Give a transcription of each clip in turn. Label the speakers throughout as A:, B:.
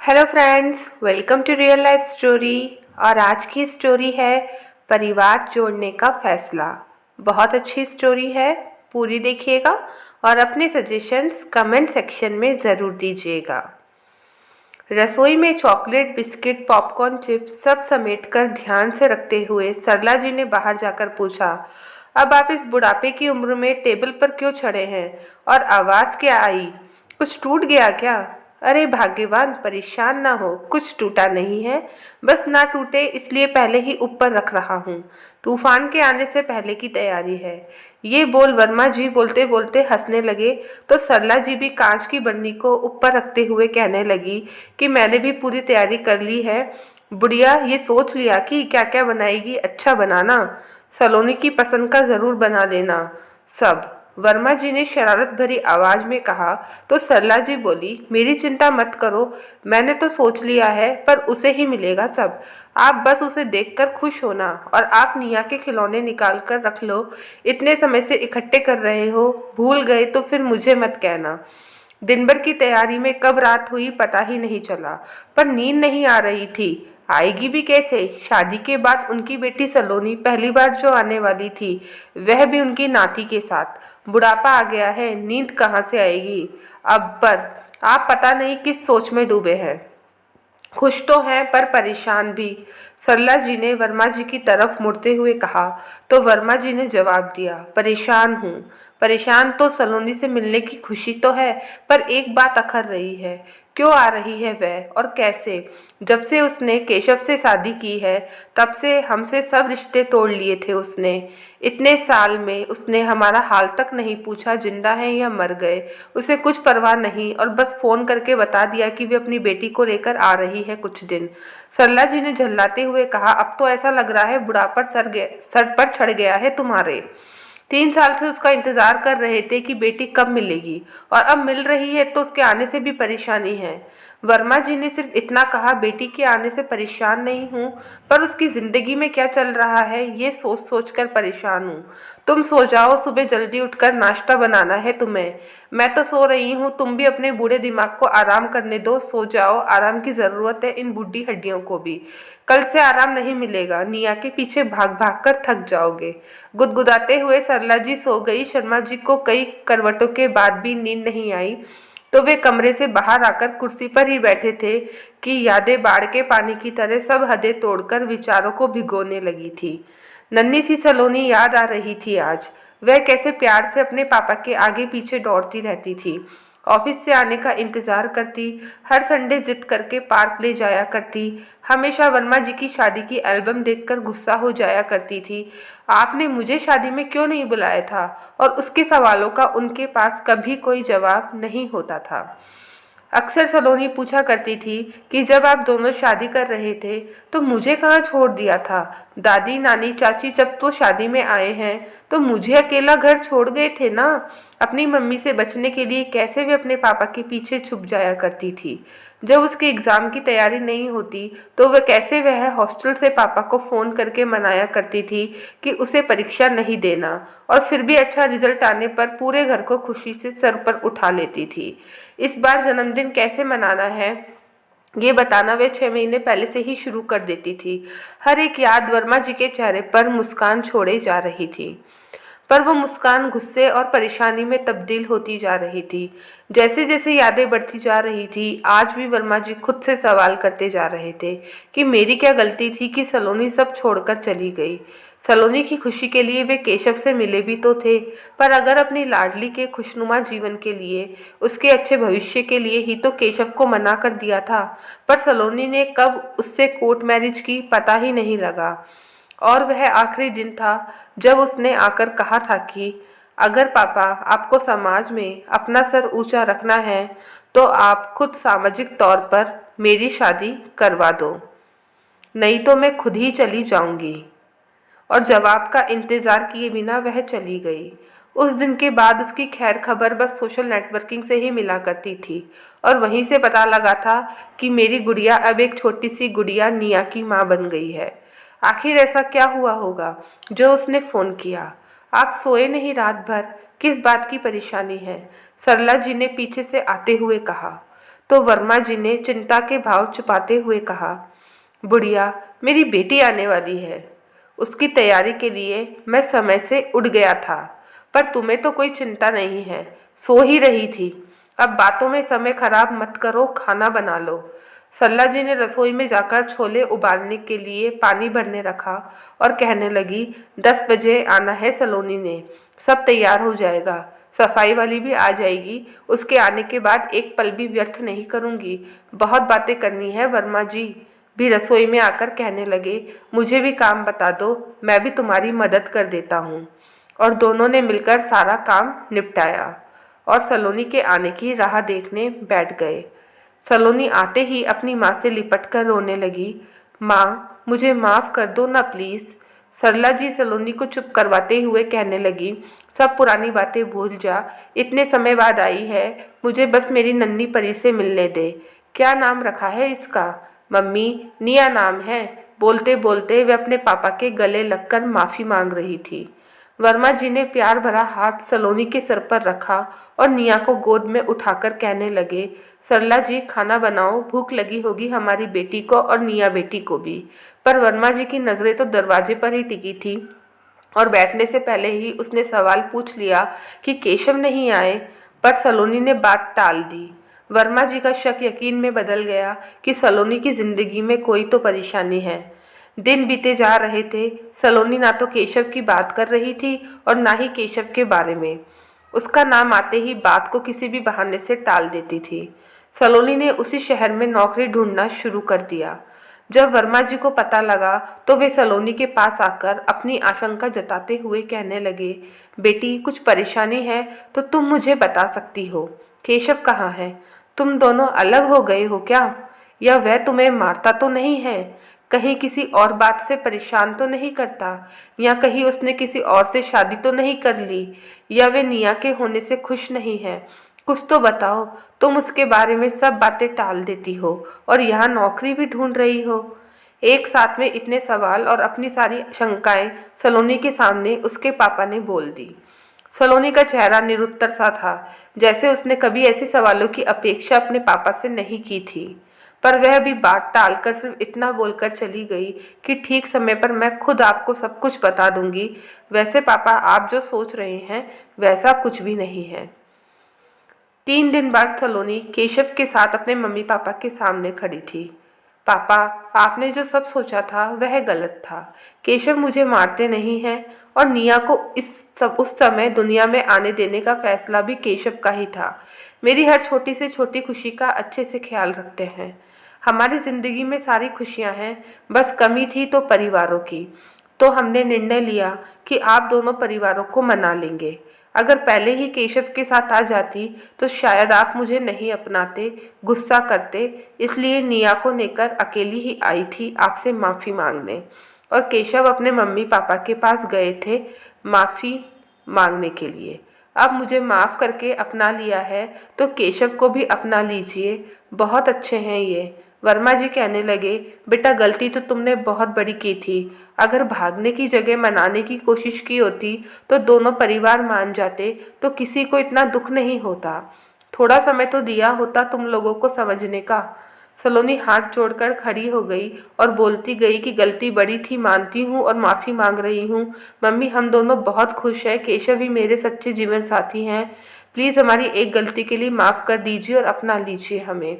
A: Hello friends, welcome to real life story. और आज की स्टोरी है परिवार जोड़ने का फैसला। बहुत अच्छी स्टोरी है, पूरी देखिएगा और अपने सजेशंस कमेंट सेक्शन में ज़रूर दीजिएगा। रसोई में चॉकलेट, बिस्किट, पॉपकॉर्न, चिप्स सब समेटकर ध्यान से रखते हुए सरला जी ने बाहर जाकर पूछा, अब आप इस बुढ़ापे की उम्र में टेबल पर क्यों चढ़े हैं? और आवाज़ क्या आई? कुछ टूट गया क्या? अरे भाग्यवान, परेशान ना हो, कुछ टूटा नहीं है, बस ना टूटे इसलिए पहले ही ऊपर रख रहा हूँ। तूफान के आने से पहले की तैयारी है। ये बोल वर्मा जी बोलते बोलते हंसने लगे तो सरला जी भी कांच की बर्नी को ऊपर रखते हुए कहने लगी कि मैंने भी पूरी तैयारी कर ली है। बुढ़िया, ये सोच लिया कि क्या क्या बनाएगी? अच्छा बनाना, सलोनी की पसंद का ज़रूर बना लेना सब। वर्मा जी ने शरारत भरी आवाज़ में कहा तो सरला जी बोली, मेरी चिंता मत करो, मैंने तो सोच लिया है, पर उसे ही मिलेगा सब। आप बस उसे देखकर खुश होना और आप निया के खिलौने निकाल कर रख लो। इतने समय से इकट्ठे कर रहे हो, भूल गए तो फिर मुझे मत कहना। दिन भर की तैयारी में कब रात हुई पता ही नहीं चला, पर नींद नहीं आ रही थी। आएगी भी कैसे? शादी के बाद उनकी बेटी सलोनी पहली बार जो आने वाली थी, वह भी उनकी नाती के साथ। बुढ़ापा आ गया है, नींद कहाँ से आएगी अब? पर आप पता नहीं किस सोच में डूबे हैं। खुश तो हैं पर परेशान भी, सरला जी ने वर्मा जी की तरफ मुड़ते हुए कहा। तो वर्मा जी ने जवाब दिया, परेशान हूँ। परेशान तो सलोनी से मिलने की खुशी तो है, पर एक बात अखर रही है, क्यों आ रही है वह और कैसे? जब से उसने केशव से शादी की है तब से हमसे सब रिश्ते तोड़ लिए थे उसने। इतने साल में उसने हमारा हाल तक नहीं पूछा, जिंदा है या मर गए। उसे कुछ परवाह नहीं और बस फ़ोन करके बता दिया कि वे अपनी बेटी को लेकर आ रही है कुछ दिन। सरला जी ने झल्लाते हुए कहा, अब तो ऐसा लग रहा है बुढ़ापा सर पर चढ़ गया है तुम्हारे। 3 साल से उसका इंतज़ार कर रहे थे कि बेटी कब मिलेगी, और अब मिल रही है तो उसके आने से भी परेशानी है। वर्मा जी ने सिर्फ इतना कहा, बेटी के आने से परेशान नहीं हूँ, पर उसकी ज़िंदगी में क्या चल रहा है ये सोच सोच कर परेशान हूँ। तुम सो जाओ, सुबह जल्दी उठकर नाश्ता बनाना है तुम्हें। मैं तो सो रही हूँ, तुम भी अपने बूढ़े दिमाग को आराम करने दो, सो जाओ, आराम की ज़रूरत है इन बूढ़ी हड्डियों को भी। कल से आराम नहीं मिलेगा, निया के पीछे भाग भाग कर थक जाओगे। गुदगुदाते हुए सरला जी सो गई। शर्मा जी को कई करवटों के बाद भी नींद नहीं आई, तो वे कमरे से बाहर आकर कुर्सी पर ही बैठे थे कि यादें बाढ़ के पानी की तरह सब हदें तोड़कर विचारों को भिगोने लगी थी। नन्ही सी सलोनी याद आ रही थी आज। वह कैसे प्यार से अपने पापा के आगे पीछे दौड़ती रहती थी, ऑफिस से आने का इंतज़ार करती, हर संडे जिद करके पार्क ले जाया करती, हमेशा वर्मा जी की शादी की एल्बम देखकर गुस्सा हो जाया करती थी। आपने मुझे शादी में क्यों नहीं बुलाया था? और उसके सवालों का उनके पास कभी कोई जवाब नहीं होता था। अक्सर सलोनी पूछा करती थी कि जब आप दोनों शादी कर रहे थे तो मुझे कहाँ छोड़ दिया था? दादी, नानी, चाची जब तो शादी में आए हैं तो मुझे अकेला घर छोड़ गए थे ना। अपनी मम्मी से बचने के लिए कैसे वे अपने पापा के पीछे छुप जाया करती थी। जब उसके एग्ज़ाम की तैयारी नहीं होती तो वह हॉस्टल से पापा को फ़ोन करके मनाया करती थी कि उसे परीक्षा नहीं देना, और फिर भी अच्छा रिजल्ट आने पर पूरे घर को खुशी से सर पर उठा लेती थी। इस बार जन्मदिन कैसे मनाना है ये बताना वे 6 महीने पहले से ही शुरू कर देती थी। हर एक याद वर्मा जी के चेहरे पर मुस्कान छोड़े जा रही थी, पर वो मुस्कान गुस्से और परेशानी में तब्दील होती जा रही थी। जैसे जैसे यादें बढ़ती जा रही थी, आज भी वर्मा जी खुद से सवाल करते जा रहे थे कि मेरी क्या गलती थी कि सलोनी सब छोड़कर चली गई। सलोनी की खुशी के लिए वे केशव से मिले भी तो थे, पर अगर अपनी लाडली के खुशनुमा जीवन के लिए, उसके अच्छे भविष्य के लिए ही तो केशव को मना कर दिया था। पर सलोनी ने कब उससे कोर्ट मैरिज की पता ही नहीं लगा। और वह आखिरी दिन था जब उसने आकर कहा था कि अगर पापा आपको समाज में अपना सर ऊंचा रखना है तो आप खुद सामाजिक तौर पर मेरी शादी करवा दो, नहीं तो मैं खुद ही चली जाऊंगी। और जवाब का इंतज़ार किए बिना वह चली गई। उस दिन के बाद उसकी खैर खबर बस सोशल नेटवर्किंग से ही मिला करती थी, और वहीं से पता लगा था कि मेरी गुड़िया अब एक छोटी सी गुड़िया निया की माँ बन गई है। आखिर ऐसा क्या हुआ होगा जो उसने फ़ोन किया? आप सोए नहीं रात भर? किस बात की परेशानी है? सरला जी ने पीछे से आते हुए कहा। तो वर्मा जी ने चिंता के भाव छुपाते हुए कहा, बुढ़िया, मेरी बेटी आने वाली है। उसकी तैयारी के लिए मैं समय से उठ गया था, पर तुम्हें तो कोई चिंता नहीं है, सो ही रही थी। अब बातों में समय खराब मत करो, खाना बना लो। सरला जी ने रसोई में जाकर छोले उबालने के लिए पानी भरने रखा और कहने लगी, 10 बजे आना है सलोनी ने, सब तैयार हो जाएगा, सफाई वाली भी आ जाएगी। उसके आने के बाद एक पल भी व्यर्थ नहीं करूँगी। बहुत बातें करनी है। वर्मा जी भी रसोई में आकर कहने लगे, मुझे भी काम बता दो, मैं भी तुम्हारी मदद कर देता हूँ। और दोनों ने मिलकर सारा काम निपटाया और सलोनी के आने की राह देखने बैठ गए। सलोनी आते ही अपनी माँ से लिपट कर रोने लगी। माँ, मुझे माफ़ कर दो ना प्लीज़। सरला जी सलोनी को चुप करवाते हुए कहने लगी, सब पुरानी बातें भूल जा, इतने समय बाद आई है, मुझे बस मेरी नन्ही परी से मिलने दे। क्या नाम रखा है इसका? मम्मी, निया नाम है। बोलते बोलते वे अपने पापा के गले लगकर माफ़ी मांग रही थी। वर्मा जी ने प्यार भरा हाथ सलोनी के सर पर रखा और निया को गोद में उठाकर कहने लगे, सरला जी खाना बनाओ, भूख लगी होगी हमारी बेटी को और निया बेटी को भी। पर वर्मा जी की नज़रें तो दरवाजे पर ही टिकी थी और बैठने से पहले ही उसने सवाल पूछ लिया कि केशव नहीं आए, पर सलोनी ने बात टाल दी। वर्मा जी का शक यकीन में बदल गया कि सलोनी की जिंदगी में कोई तो परेशानी है। दिन बीते जा रहे थे। सलोनी ना तो केशव की बात कर रही थी और ना ही केशव के बारे में। उसका नाम आते ही बात को किसी भी बहाने से टाल देती थी। सलोनी ने उसी शहर में नौकरी ढूंढना शुरू कर दिया। जब वर्मा जी को पता लगा तो वे सलोनी के पास आकर अपनी आशंका जताते हुए कहने लगे, बेटी, कुछ परेशानी है तो तुम मुझे बता सकती हो। केशव कहाँ है? तुम दोनों अलग हो गए हो क्या? या वह तुम्हें मारता तो नहीं है? कहीं किसी और बात से परेशान तो नहीं करता? या कहीं उसने किसी और से शादी तो नहीं कर ली? या वे निया के होने से खुश नहीं है? कुछ तो बताओ। तुम उसके बारे में सब बातें टाल देती हो और यहाँ नौकरी भी ढूंढ रही हो। एक साथ में इतने सवाल और अपनी सारी शंकाएं सलोनी के सामने उसके पापा ने बोल दी। सलोनी का चेहरा निरुत्तर सा था, जैसे उसने कभी ऐसे सवालों की अपेक्षा अपने पापा से नहीं की थी। पर वह भी बात टालकर सिर्फ इतना बोलकर चली गई कि ठीक समय पर मैं खुद आपको सब कुछ बता दूंगी। वैसे पापा, आप जो सोच रहे हैं वैसा कुछ भी नहीं है। 3 दिन बाद सलोनी केशव के साथ अपने मम्मी पापा के सामने खड़ी थी। पापा, आपने जो सब सोचा था वह गलत था। केशव मुझे मारते नहीं हैं और निया को उस समय दुनिया में आने देने का फैसला भी केशव का ही था। मेरी हर छोटी से छोटी खुशी का अच्छे से ख्याल रखते हैं। हमारी ज़िंदगी में सारी खुशियां हैं, बस कमी थी तो परिवारों की। तो हमने निर्णय लिया कि आप दोनों परिवारों को मना लेंगे। अगर पहले ही केशव के साथ आ जाती तो शायद आप मुझे नहीं अपनाते, गुस्सा करते। इसलिए निया को लेकर अकेली ही आई थी आपसे माफ़ी मांगने। और केशव अपने मम्मी पापा के पास गए थे माफ़ी मांगने के लिए। अब मुझे माफ़ करके अपना लिया है तो केशव को भी अपना लीजिए। बहुत अच्छे हैं ये। वर्मा जी कहने लगे, बेटा, गलती तो तुमने बहुत बड़ी की थी। अगर भागने की जगह मनाने की कोशिश की होती तो दोनों परिवार मान जाते तो किसी को इतना दुख नहीं होता। थोड़ा समय तो दिया होता तुम लोगों को समझने का। सलोनी हाथ जोड़कर खड़ी हो गई और बोलती गई कि गलती बड़ी थी, मानती हूँ और माफ़ी मांग रही हूँ। मम्मी, हम दोनों बहुत खुश हैं। केशव भी मेरे सच्चे जीवन साथी हैं। प्लीज़ हमारी एक गलती के लिए माफ़ कर दीजिए और अपना लीजिए हमें।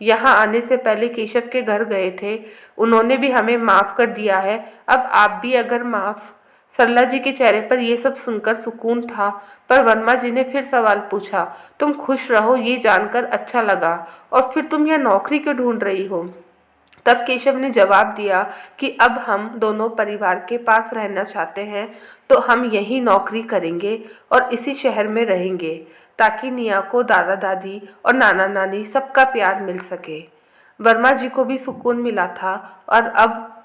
A: यहाँ आने से पहले केशव के घर गए थे, उन्होंने भी हमें माफ़ कर दिया है। अब आप भी अगर माफ़। सरला जी के चेहरे पर यह सब सुनकर सुकून था, पर वर्मा जी ने फिर सवाल पूछा, तुम खुश रहो ये जानकर अच्छा लगा, और फिर तुम यह नौकरी क्यों ढूंढ रही हो? तब केशव ने जवाब दिया कि अब हम दोनों परिवार के पास रहना चाहते हैं तो हम यहीं नौकरी करेंगे और इसी शहर में रहेंगे, ताकि निया को दादा दादी और नाना नानी सबका प्यार मिल सके। वर्मा जी को भी सुकून मिला था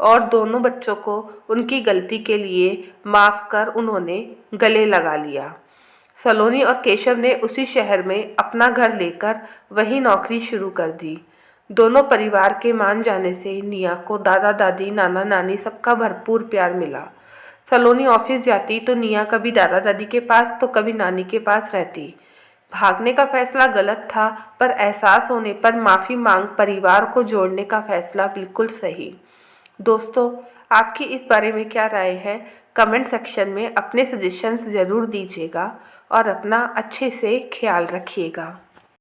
A: और दोनों बच्चों को उनकी गलती के लिए माफ़ कर उन्होंने गले लगा लिया। सलोनी और केशव ने उसी शहर में अपना घर लेकर वहीं नौकरी शुरू कर दी। दोनों परिवार के मान जाने से निया को दादा दादी नाना नानी सबका भरपूर प्यार मिला। सलोनी ऑफिस जाती तो निया कभी दादा दादी के पास तो कभी नानी के पास रहती। भागने का फैसला गलत था, पर एहसास होने पर माफ़ी मांग परिवार को जोड़ने का फैसला बिल्कुल सही। दोस्तों, आपकी इस बारे में क्या राय है? कमेंट सेक्शन में अपने सजेशंस ज़रूर दीजिएगा और अपना अच्छे से ख्याल रखिएगा।